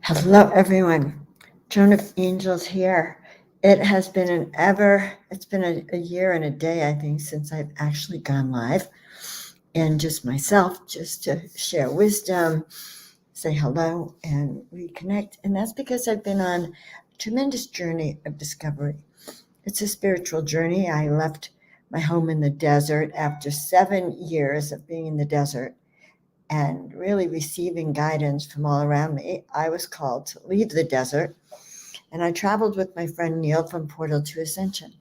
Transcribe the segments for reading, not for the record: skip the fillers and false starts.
Hello, everyone. Joan of Angels here. It's been a year and a day, I think, since I've actually gone live and just myself, just to share wisdom, say hello, and reconnect. And that's because I've been on a tremendous journey of discovery. It's a spiritual journey. I left my home in the desert after 7 years of being in the desert and really receiving guidance from all around me. I was called to leave the desert, and I traveled with my friend Neil from Portal to Ascension.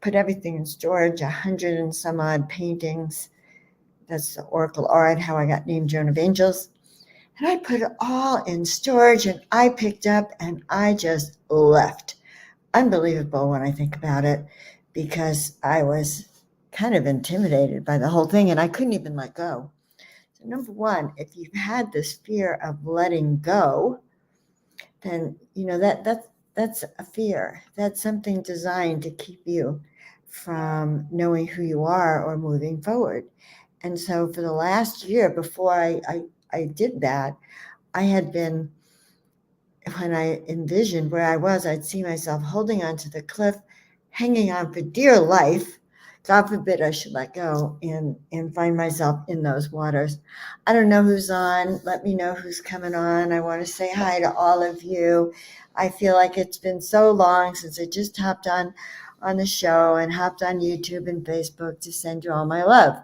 Put everything in storage, 100 and some odd paintings. That's the Oracle art, how I got named Joan of Angels. And I put it all in storage, and I picked up and I just left. Unbelievable when I think about it, because I was kind of intimidated by the whole thing and I couldn't even let go. So number one, if you've had this fear of letting go, then that's a fear. That's something designed to keep you from knowing who you are or moving forward. And so for the last year before I did that, I had been, when I envisioned where I was, I'd see myself holding onto the cliff, hanging on for dear life. God forbid I should let go and find myself in those waters. I don't know who's on. Let me know who's coming on. I want to say hi to all of you. I feel like it's been so long since I just hopped on the show and hopped on YouTube and Facebook to send you all my love.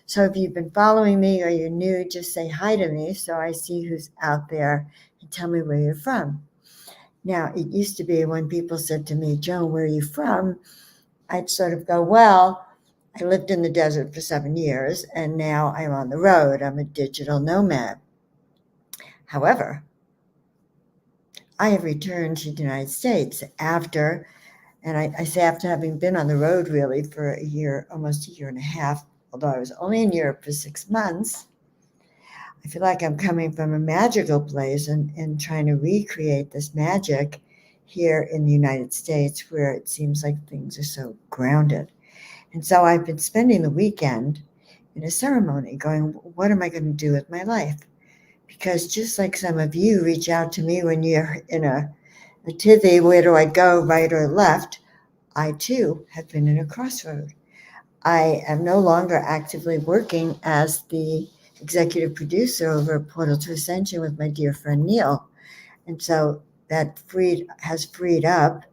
So if you've been following me or you're new, just say hi to me so I see who's out there and tell me where you're from. Now, it used to be when people said to me, Joan, where are you from? I'd sort of go, well, I lived in the desert for 7 years and now I'm on the road. I'm a digital nomad. However, I have returned to the United States after, and I say after having been on the road really for a year, almost a year and a half, although I was only in Europe for 6 months. I feel like I'm coming from a magical place and trying to recreate this magic here in the United States where it seems like things are so grounded. And so I've been spending the weekend in a ceremony going, what am I going to do with my life? Because just like some of you reach out to me when you're in a tithy, where do I go, right or left? I too have been in a crossroad. I am no longer actively working as the executive producer over at Portal to Ascension with my dear friend Neil. And so that has freed up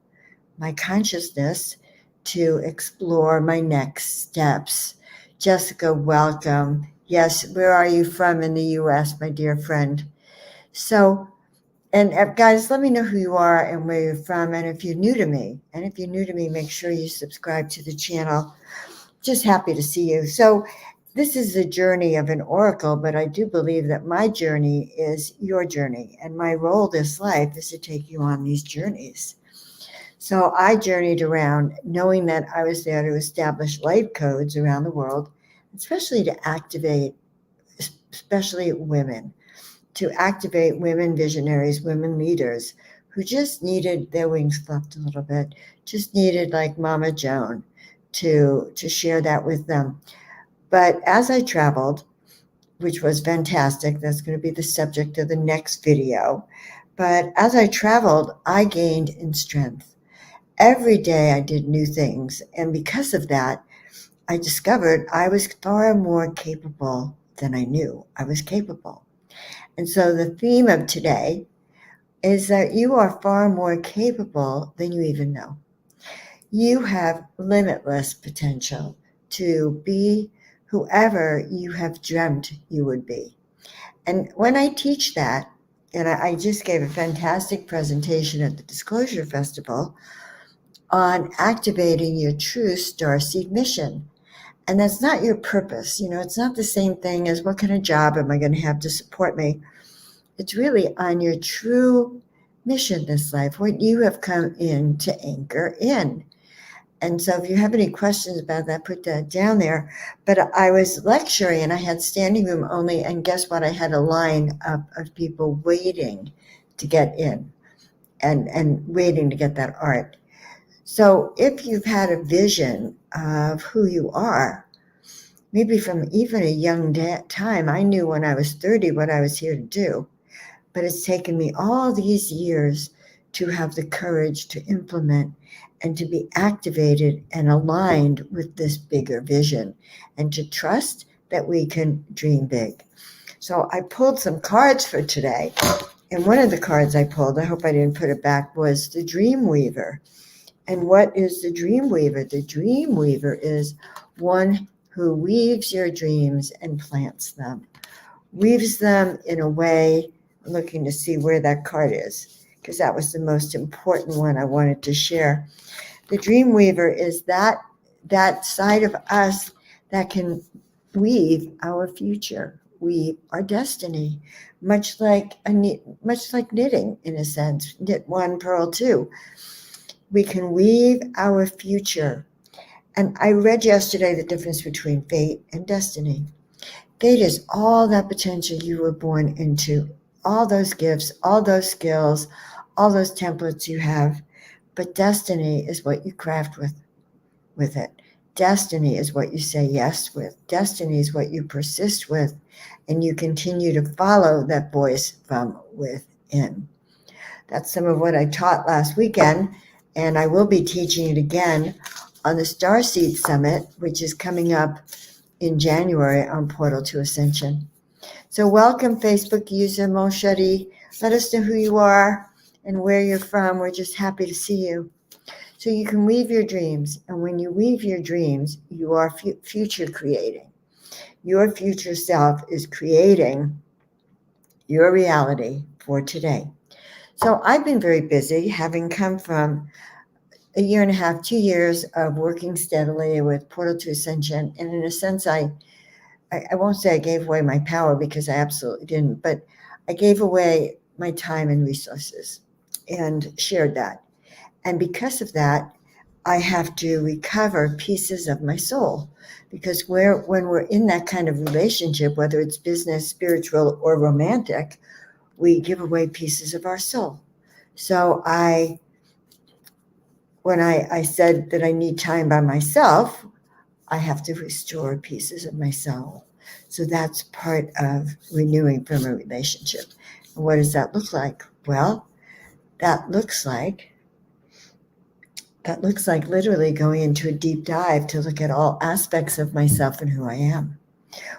my consciousness to explore my next steps. Jessica, welcome. Yes, where are you from in the US, my dear friend? So, and guys, let me know who you are and where you're from. And if you're new to me, make sure you subscribe to the channel. Just happy to see you. So this is a journey of an oracle, but I do believe that my journey is your journey. And my role this life is to take you on these journeys. So I journeyed around knowing that I was there to establish light codes around the world, especially to activate, especially women, to activate women visionaries, women leaders who just needed their wings fluffed a little bit, just needed like Mama Joan to share that with them. But as I traveled, which was fantastic, that's going to be the subject of the next video. But as I traveled, I gained in strength. Every day I did new things. And because of that, I discovered I was far more capable than I knew I was capable. And so the theme of today is that you are far more capable than you even know. You have limitless potential to be whoever you have dreamt you would be. And when I teach that, and I just gave a fantastic presentation at the Disclosure Festival on activating your true starseed mission. And that's not your purpose. It's not the same thing as what kind of job am I going to have to support me. It's really on your true mission this life, what you have come in to anchor in. And so if you have any questions about that, put that down there. But I was lecturing and I had standing room only. And guess what? I had a line of people waiting to get in and waiting to get that art. So if you've had a vision of who you are, maybe from even a young time, I knew when I was 30 what I was here to do. but it's taken me all these years to have the courage to implement and to be activated and aligned with this bigger vision and to trust that we can dream big. So I pulled some cards for today. And one of the cards I pulled, I hope I didn't put it back, was the Dream Weaver. And what is the Dream Weaver? The Dream Weaver is one who weaves your dreams and plants them. Weaves them in a way, I'm looking to see where that card is, because that was the most important one I wanted to share. The Dream Weaver is that side of us that can weave our future, weave our destiny, much like knitting in a sense. Knit one, purl two. We can weave our future. And I read yesterday the difference between fate and destiny. Fate is all that potential you were born into, all those gifts, all those skills, all those templates you have. But destiny is what you craft with it. Destiny is what you say yes with. Destiny is what you persist with, and you continue to follow that voice from within. That's some of what I taught last weekend, and I will be teaching it again on the Starseed Summit, which is coming up in January on Portal to Ascension. So welcome, Facebook user Moshadi. Let us know who you are and where you're from. We're just happy to see you. So you can weave your dreams, and when you weave your dreams, you are future creating. Your future self is creating your reality for today. So I've been very busy, having come from a year and a half, 2 years of working steadily with Portal to Ascension. And in a sense, I won't say I gave away my power, because I absolutely didn't, but I gave away my time and resources and shared that. And because of that, I have to recover pieces of my soul, because when we're in that kind of relationship, whether it's business, spiritual, or romantic, we give away pieces of our soul. So when I said that I need time by myself, I have to restore pieces of my soul. So that's part of renewing from a relationship. And what does that look like? Well, that looks like literally going into a deep dive to look at all aspects of myself and who I am,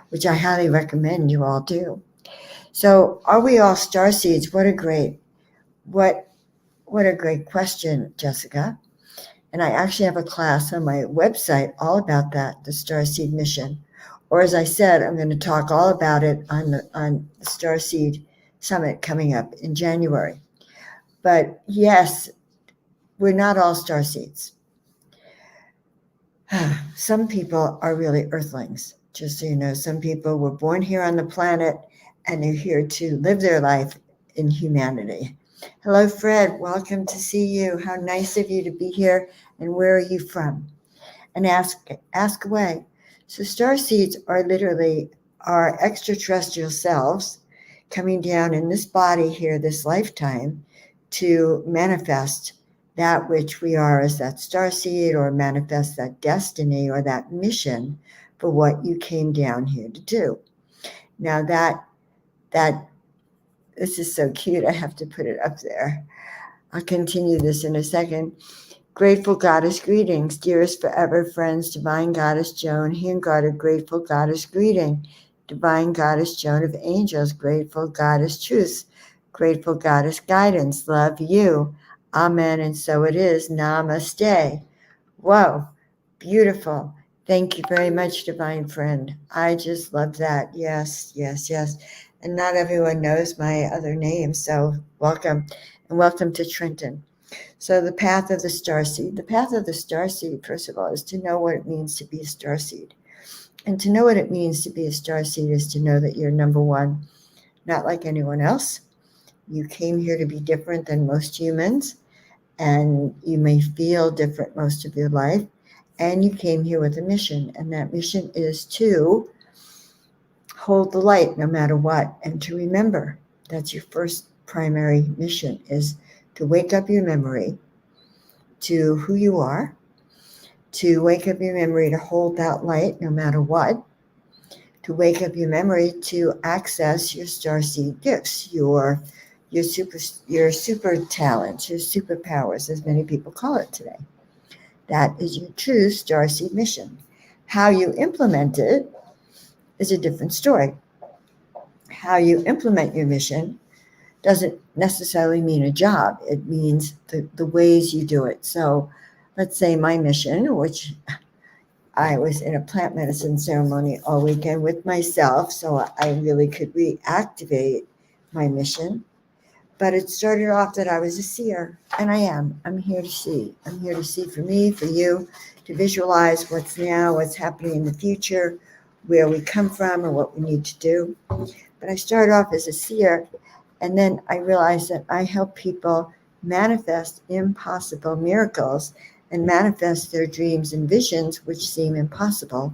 which I highly recommend you all do. So are we all starseeds? What a great question, Jessica. And I actually have a class on my website all about that, the Starseed mission. Or as I said, I'm going to talk all about it on the Starseed Summit coming up in January. But yes, we're not all starseeds. Some people are really earthlings, just so you know. Some people were born here on the planet, and they're here to live their life in humanity. Hello, Fred. Welcome to see you. How nice of you to be here. And where are you from? And ask away. So starseeds are literally our extraterrestrial selves coming down in this body here, this lifetime, to manifest that which we are as that starseed, or manifest that destiny or that mission for what you came down here to do. Now that this is so cute, I have to put it up there. I'll continue this in a second. Grateful Goddess greetings, dearest forever friends, Divine Goddess Joan Hangarter, grateful Goddess greeting, Divine Goddess Joan of Angels, grateful Goddess Truth, grateful Goddess guidance, love you, amen, and so it is, namaste. Whoa, beautiful. Thank you very much, Divine Friend. I just love that. Yes, yes, yes. And not everyone knows my other name, so welcome, and welcome to Trenton. So the path of the starseed. The path of the starseed, first of all, is to know what it means to be a starseed. And to know what it means to be a starseed is to know that you're number one, not like anyone else. You came here to be different than most humans, and you may feel different most of your life. And you came here with a mission, and that mission is to hold the light no matter what, and to remember. That's your first primary mission, is to wake up your memory to who you are, to wake up your memory to hold that light no matter what, to wake up your memory to access your starseed gifts, your super talents, your superpowers, as many people call it today. That is your true starseed mission. How you implement it is a different story. How you implement your mission doesn't necessarily mean a job. It means the ways you do it. So let's say my mission, which I was in a plant medicine ceremony all weekend with myself, so I really could reactivate my mission. But it started off that I was a seer, and I am. I'm here to see. I'm here to see for me, for you, to visualize what's now, what's happening in the future, where we come from, and what we need to do. But I started off as a seer, and then I realized that I help people manifest impossible miracles and manifest their dreams and visions, which seem impossible,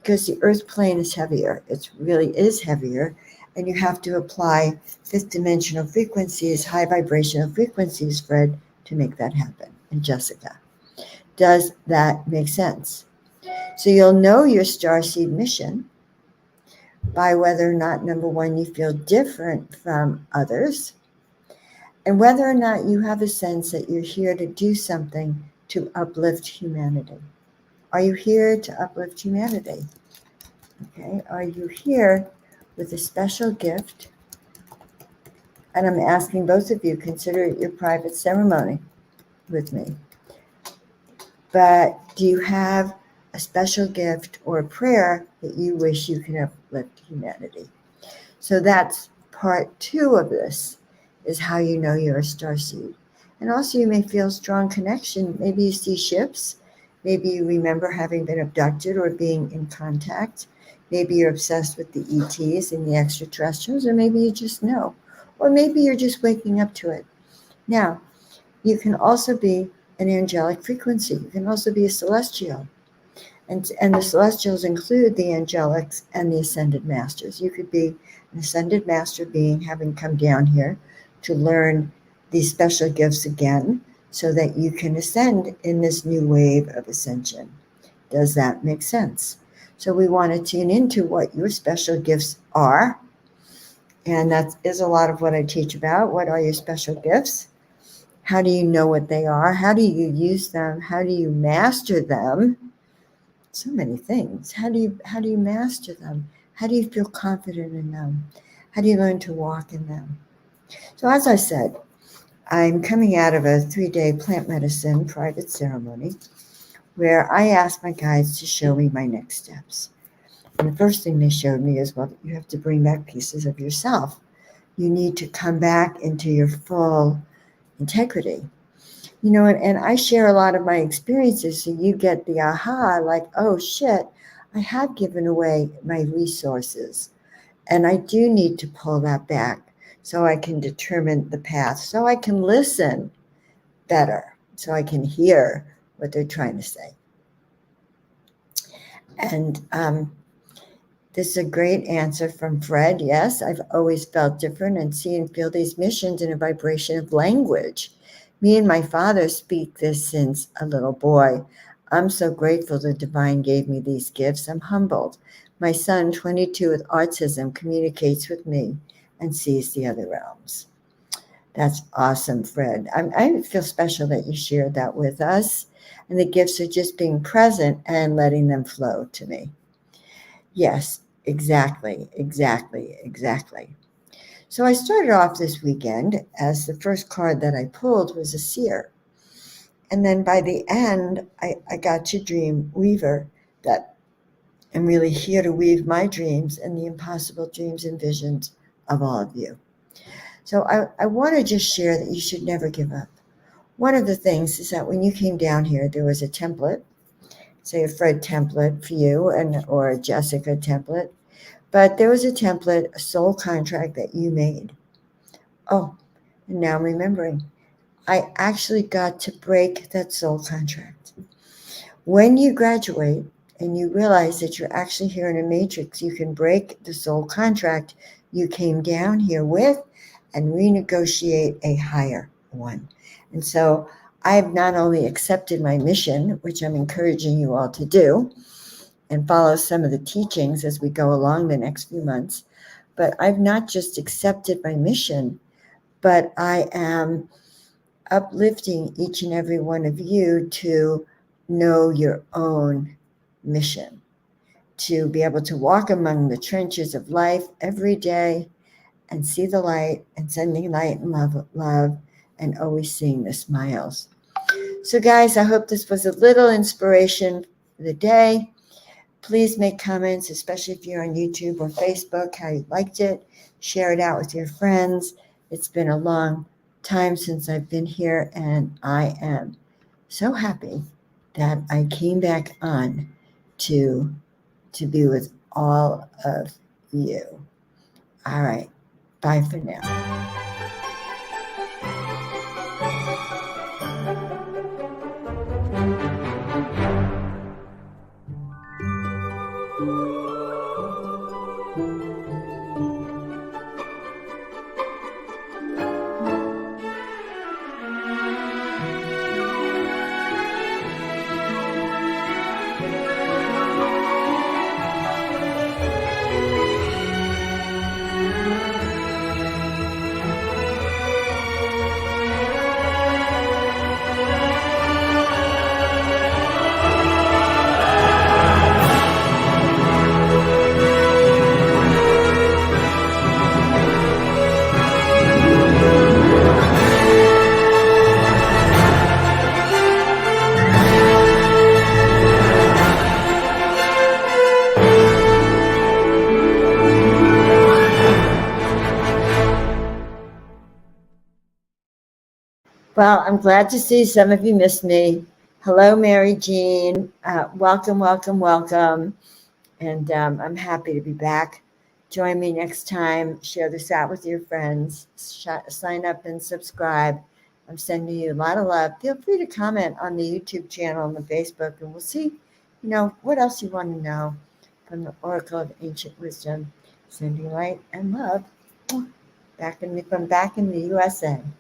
because the earth plane is heavier. It really is heavier, and you have to apply fifth dimensional frequencies, high vibrational frequencies, Fred, to make that happen. And Jessica, does that make sense? So you'll know your starseed mission by whether or not, number one, you feel different from others, and whether or not you have a sense that you're here to do something to uplift humanity. Are you here to uplift humanity? Okay, are you here with a special gift? And I'm asking both of you, consider it your private ceremony with me. But do you have a special gift or a prayer that you wish you could uplift humanity? So that's part 2 of this, is how you know you're a starseed. And also you may feel strong connection. Maybe you see ships. Maybe you remember having been abducted or being in contact. Maybe you're obsessed with the ETs and the extraterrestrials, or maybe you just know. Or maybe you're just waking up to it. Now, you can also be an angelic frequency. You can also be a celestial. And the celestials include the angelics and the ascended masters. You could be an ascended master being, having come down here to learn these special gifts again so that you can ascend in this new wave of ascension. Does that make sense? So we want to tune into what your special gifts are. And that is a lot of what I teach about. What are your special gifts? How do you know what they are? How do you use them? How do you master them? So many things. How do you master them? How do you feel confident in them? How do you learn to walk in them? So as I said, I'm coming out of a 3-day plant medicine private ceremony where I asked my guides to show me my next steps. And the first thing they showed me is, well, you have to bring back pieces of yourself. You need to come back into your full integrity. You know, and I share a lot of my experiences, so you get the aha, like, oh shit, I have given away my resources, and I do need to pull that back so I can determine the path, so I can listen better, so I can hear what they're trying to say. And this is a great answer from Fred. Yes, I've always felt different and see and feel these missions in a vibration of language. Me and my father speak this since a little boy. I'm so grateful the divine gave me these gifts. I'm humbled. My son, 22 with autism, communicates with me and sees the other realms. That's awesome, Fred. I feel special that you shared that with us. And the gifts are just being present and letting them flow to me. Yes, exactly. So I started off this weekend as the first card that I pulled was a seer. And then by the end, I got to dream weaver, that I'm really here to weave my dreams and the impossible dreams and visions of all of you. So I want to just share that you should never give up. One of the things is that when you came down here, there was a template, say a Fred template for you or a Jessica template. But there was a template, a soul contract that you made. Oh, and now I'm remembering. I actually got to break that soul contract. When you graduate and you realize that you're actually here in a matrix, you can break the soul contract you came down here with and renegotiate a higher one. And so I've not only accepted my mission, which I'm encouraging you all to do, and follow some of the teachings as we go along the next few months. But I've not just accepted my mission, but I am uplifting each and every one of you to know your own mission, to be able to walk among the trenches of life every day and see the light and sending light and love, and always seeing the smiles. So guys, I hope this was a little inspiration for the day. Please make comments, especially if you're on YouTube or Facebook, how you liked it. Share it out with your friends. It's been a long time since I've been here, and I am so happy that I came back on to be with all of you. All right. Bye for now. Well, I'm glad to see some of you missed me. Hello, Mary Jean. Welcome, welcome, welcome. And I'm happy to be back. Join me next time. Share this out with your friends. Sign up and subscribe. I'm sending you a lot of love. Feel free to comment on the YouTube channel and the Facebook, and we'll see, what else you want to know from the Oracle of Ancient Wisdom. Sending light and love from back in the USA.